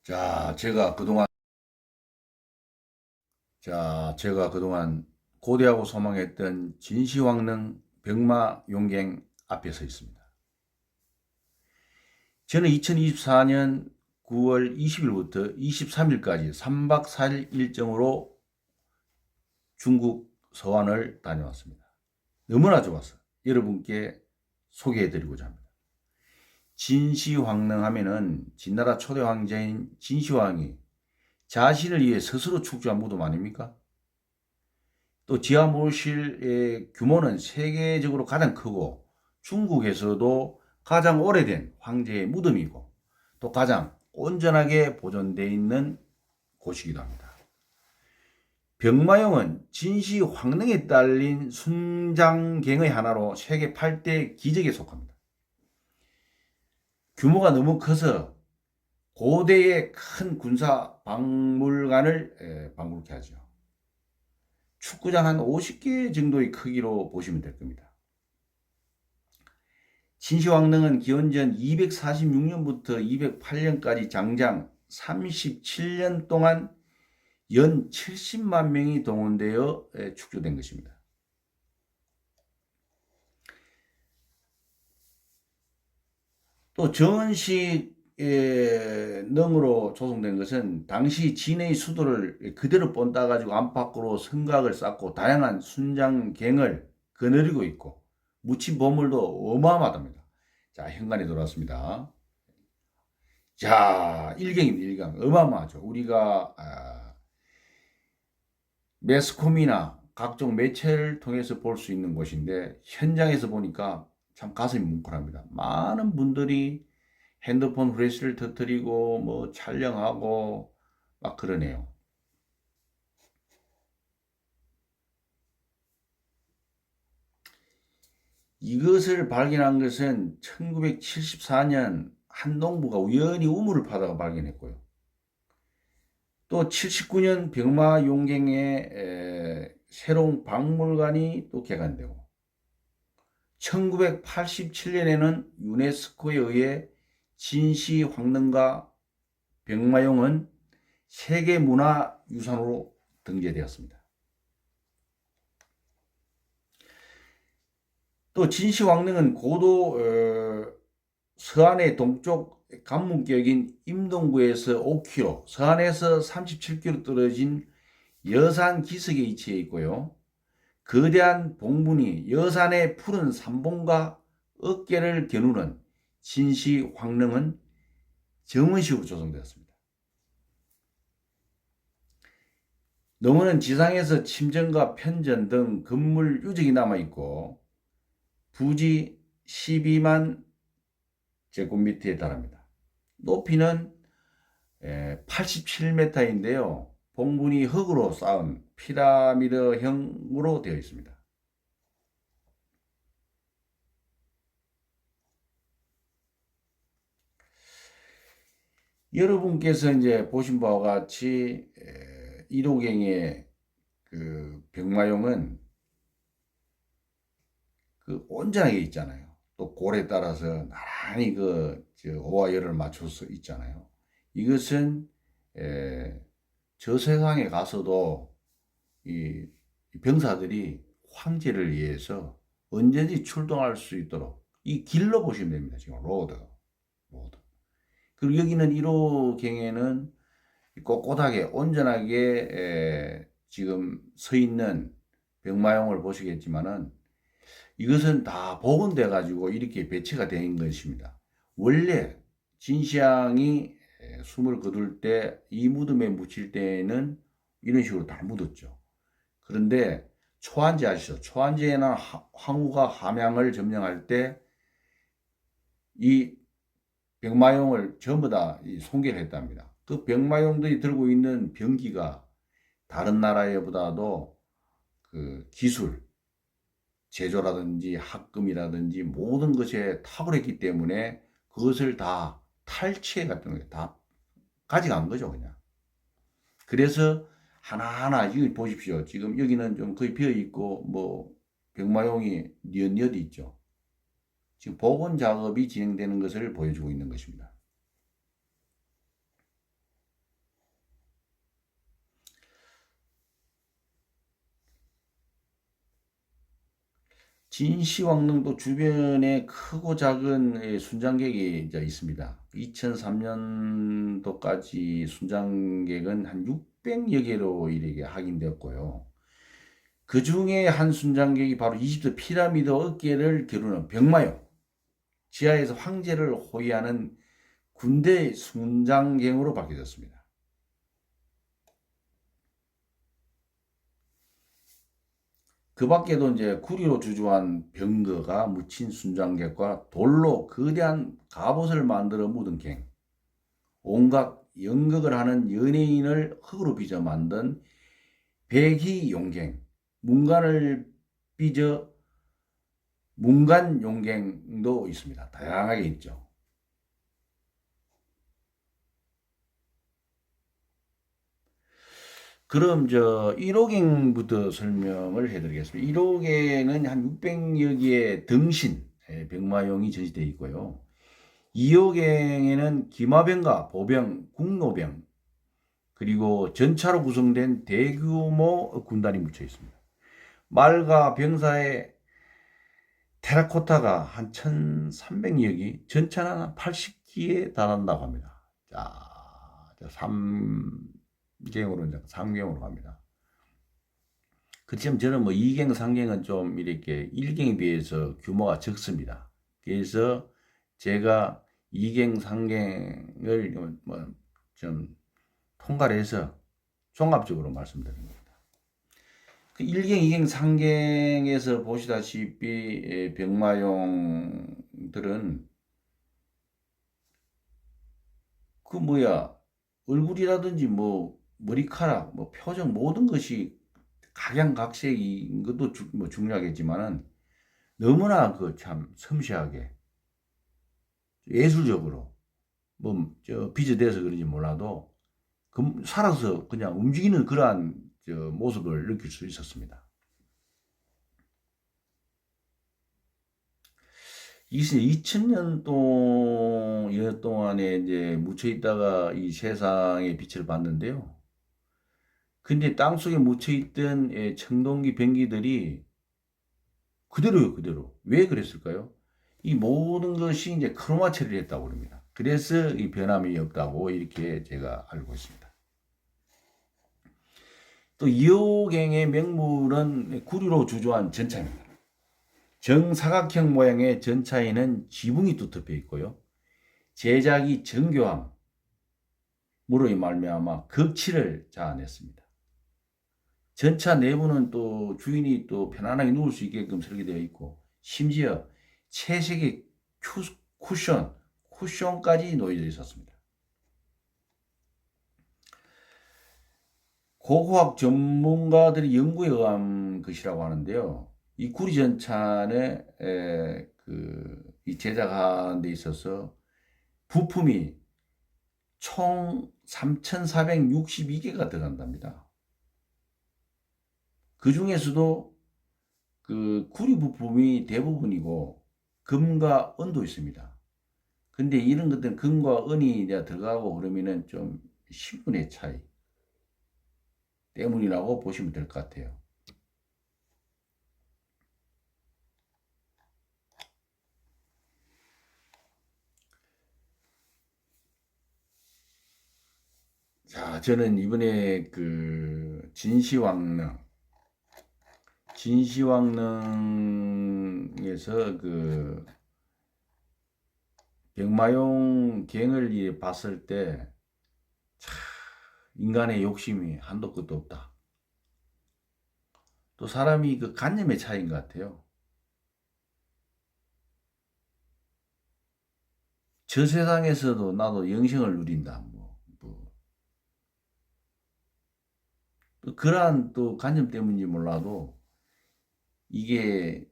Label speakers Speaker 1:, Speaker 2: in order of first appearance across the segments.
Speaker 1: 자, 제가 그동안 고대하고 소망했던 진시황릉 병마용갱 앞에 서 있습니다. 저는 2024년 9월 20일부터 23일까지 3박 4일 일정으로 중국 서안을 다녀왔습니다. 너무나 좋았어요. 여러분께 소개해드리고자 합니다. 진시황릉 하면은 진나라 초대 황제인 진시황이 자신을 위해 스스로 축조한 무덤 아닙니까? 또 지하몰실의 규모는 세계적으로 가장 크고 중국에서도 가장 오래된 황제의 무덤이고 또 가장 온전하게 보존되어 있는 곳이기도 합니다. 병마용은 진시 황릉에 딸린 순장갱의 하나로 세계 8대 기적에 속합니다. 규모가 너무 커서 고대의 큰 군사 박물관을 방불케 하죠. 축구장 한 50개 정도의 크기로 보시면 될 겁니다. 진시황릉은 기원전 246년부터 208년까지 장장 37년 동안 연 70만 명이 동원되어 축조된 것입니다. 또 정은식 능으로 조성된 것은 당시 진해의 수도를 그대로 본따 가지고 안팎으로 성곽을 쌓고 다양한 순장갱을 거느리고 있고 묻힌 보물도 어마어마합니다. 자, 현관에 돌아왔습니다. 자, 일경입니다. 일경 어마어마하죠. 우리가 매스컴이나 각종 매체를 통해서 볼 수 있는 곳인데 현장에서 보니까 참 가슴이 뭉클합니다. 많은 분들이 핸드폰 플래시를 터뜨리고 뭐 촬영하고 막 그러네요. 이것을 발견한 것은 1974년 한 농부가 우연히 우물을 파다가 발견했고요. 또 79년 병마용갱에 새로운 박물관이 또 개관되고 1987년에는 유네스코에 의해 진시황릉과 병마용은 세계문화유산으로 등재되었습니다. 또 진시황릉은 고도 서안의 동쪽 관문격인 임동구에서 5km, 서안에서 37km 떨어진 여산 기슭에 위치해 있고요. 거대한 봉분이 여산의 푸른 삼봉과 어깨를 겨누는 진시황릉은 정원식으로 조성되었습니다. 너머는 지상에서 침전과 편전 등 건물 유적이 남아있고 부지 12만 제곱미터에 달합니다. 높이는 87m인데요. 봉분이 흙으로 쌓은 피라미드형으로 되어 있습니다. 여러분께서 이제 보신 바와 같이 1호경의 그 병마용은 그 온전하게 있잖아요. 또 골에 따라서 나란히 그 오와 열을 맞춰서 있잖아요. 이것은 저 세상에 가서도 이 병사들이 황제를 위해서 언제든지 출동할 수 있도록 이 길로 보시면 됩니다. 지금 로드. 그리고 여기는 1호경에는 꼿꼿하게 온전하게 지금 서 있는 병마용을 보시겠지만은 이것은 다 복원돼 가지고 이렇게 배치가 된 것입니다. 원래 진시황이 숨을 거둘 때 이 무덤에 묻힐 때는 이런 식으로 다 묻었죠. 그런데 초안제 아시죠? 초안제나 황후가 함양을 점령할 때 이 병마용을 전부 다 손괴를 했답니다. 그 병마용들이 들고 있는 병기가 다른 나라에보다도 그 기술, 제조라든지 합금이라든지 모든 것에 탁월했기 때문에 그것을 다 탈취해 갔던 거예요. 다 가져간 거죠, 그냥. 그래서 하나하나 여기 보십시오. 지금 여기는 좀 거의 비어 있고 뭐 병마용이 뉘엿뉘엿 있죠. 지금 복원 작업이 진행되는 것을 보여주고 있는 것입니다. 진시황릉도 주변에 크고 작은 순장객이 이제 있습니다. 2003년도까지 순장객은 한 600여 개로 이렇게 확인되었고요. 그 중에 한 순장객이 바로 이집트 피라미드 어깨를 겨루는 병마용, 지하에서 황제를 호위하는 군대 순장객으로 바뀌었습니다. 그 밖에도 이제 구리로 주조한 병거가 묻힌 순장객과 돌로 거대한 갑옷을 만들어 묻은 갱, 온갖 연극을 하는 연예인을 흙으로 빚어 만든 백희용갱, 문간을 빚어 문간용갱도 있습니다. 다양하게 있죠. 그럼 1호갱부터 설명을 해드리겠습니다. 1호갱은 한 600여 개의 등신 병마용이 전시되어 있고요. 2호갱에는 기마병과 보병, 국노병, 그리고 전차로 구성된 대규모 군단이 묻혀 있습니다. 말과 병사의 테라코타가 한 1300여 기, 전차는 한 80기에 달한다고 합니다. 자, 3경으로 갑니다. 그렇지만 저는 2경, 3경은 좀 이렇게 1경에 비해서 규모가 적습니다. 그래서 제가 2경, 3경을 좀 통과를 해서 종합적으로 말씀드립니다. 그 1경, 2경, 3경에서 보시다시피 병마용들은 얼굴이라든지 머리카락, 표정 모든 것이 각양각색인 것도 중요하겠지만은 너무나 참 섬세하게 예술적으로 빚어대서 그런지 몰라도 살아서 그냥 움직이는 그러한 모습을 느낄 수 있었습니다. 이게 2000년 동안에 이제 묻혀 있다가 이 세상의 빛을 봤는데요. 근데 땅속에 묻혀 있던 청동기 병기들이 그대로요, 그대로. 왜 그랬을까요? 이 모든 것이 이제 크로마 처리를 했다고 합니다. 그래서 이 변함이 없다고 이렇게 제가 알고 있습니다. 또 이호갱의 명물은 구리로 주조한 전차입니다. 정사각형 모양의 전차에는 지붕이 두텁해 있고요. 제작이 정교함으로 말미암아 극치를 자아냈습니다. 전차 내부는 또 주인이 또 편안하게 누울 수 있게끔 설계되어 있고, 심지어 채색의 쿠션까지 놓여져 있었습니다. 고고학 전문가들이 연구에 의한 것이라고 하는데요. 이 구리 전차는 이 제작하는 데 있어서 부품이 총 3,462개가 들어간답니다. 그 중에서도 그 구리 부품이 대부분이고 금과 은도 있습니다. 근데 이런 것들은 금과 은이 이제 들어가고 그러면은 좀 신분의 차이 때문이라고 보시면 될 것 같아요. 자, 저는 이번에 진시황릉에서 병마용 갱을 봤을 때 인간의 욕심이 한도 끝도 없다. 또 사람이 관념의 차이인 것 같아요. 저 세상에서도 나도 영생을 누린다. 그러한 또 관념 때문인지 몰라도 이게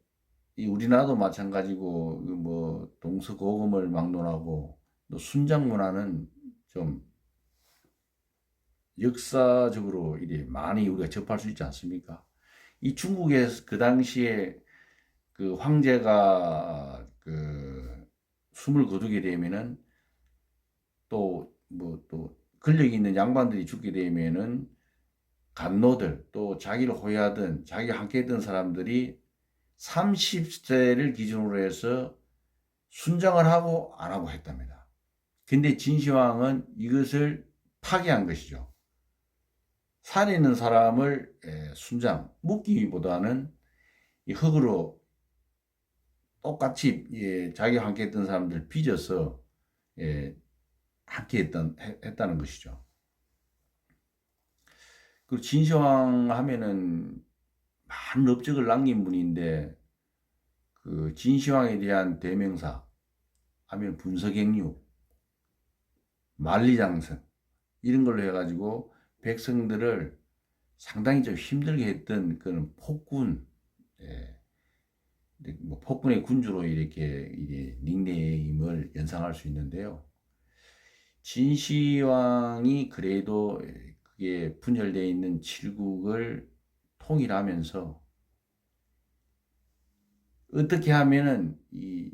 Speaker 1: 우리나라도 마찬가지고 동서고금을 막론하고 또 순장 문화는 좀 역사적으로 이래 많이 우리가 접할 수 있지 않습니까? 이 중국에서 그 당시에 그 황제가 숨을 거두게 되면은 또 권력 있는 양반들이 죽게 되면은 간노들 또 자기를 호위하던 자기가 함께 했던 사람들이 30세를 기준으로 해서 순장을 하고 안 하고 했답니다. 근데 진시황은 이것을 파기한 것이죠. 산에 있는 사람을 순장, 묶기보다는 이 흙으로 똑같이 자기와 함께 했던 사람들 빚어서 함께 했다는 것이죠. 그리고 진시황 하면은 많은 업적을 남긴 분인데 그 진시황에 대한 대명사 하면 분서갱류, 만리장성 이런 걸로 해가지고 백성들을 상당히 좀 힘들게 했던 그런 폭군, 뭐 폭군의 군주로 이렇게 닉네임을 연상할 수 있는데요. 진시황이 그래도 그게 분열되어 있는 칠국을 통일하면서 어떻게 하면은 이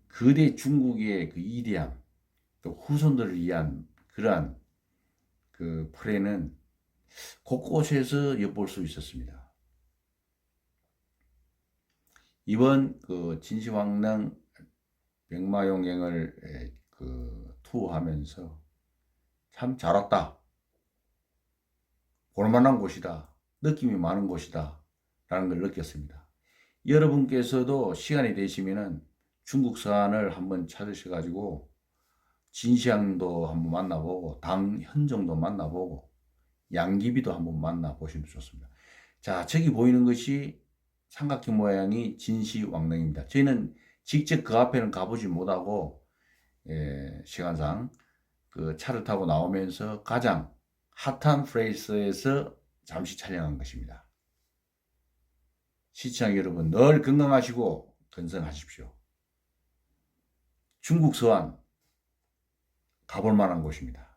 Speaker 1: 거대 중국의 그 위대함, 또 후손들을 위한 그러한 그 플랜은 곳곳에서 엿볼 수 있었습니다. 이번 그 진시황릉 백마용행을 그 투어하면서 참 잘 왔다. 볼만한 곳이다. 느낌이 많은 곳이다. 라는 걸 느꼈습니다. 여러분께서도 시간이 되시면은 중국 서안을 한번 찾으셔가지고 진시황도 한번 만나보고 당현종도 만나보고 양귀비도 한번 만나보시면 좋습니다. 자, 저기 보이는 것이 삼각형 모양이 진시황릉입니다. 저희는 직접 그 앞에는 가보지 못하고 시간상 그 차를 타고 나오면서 가장 핫한 플레이스에서 잠시 촬영한 것입니다. 시청자 여러분 늘 건강하시고 건강하십시오. 중국 서안 가볼 만한 곳입니다.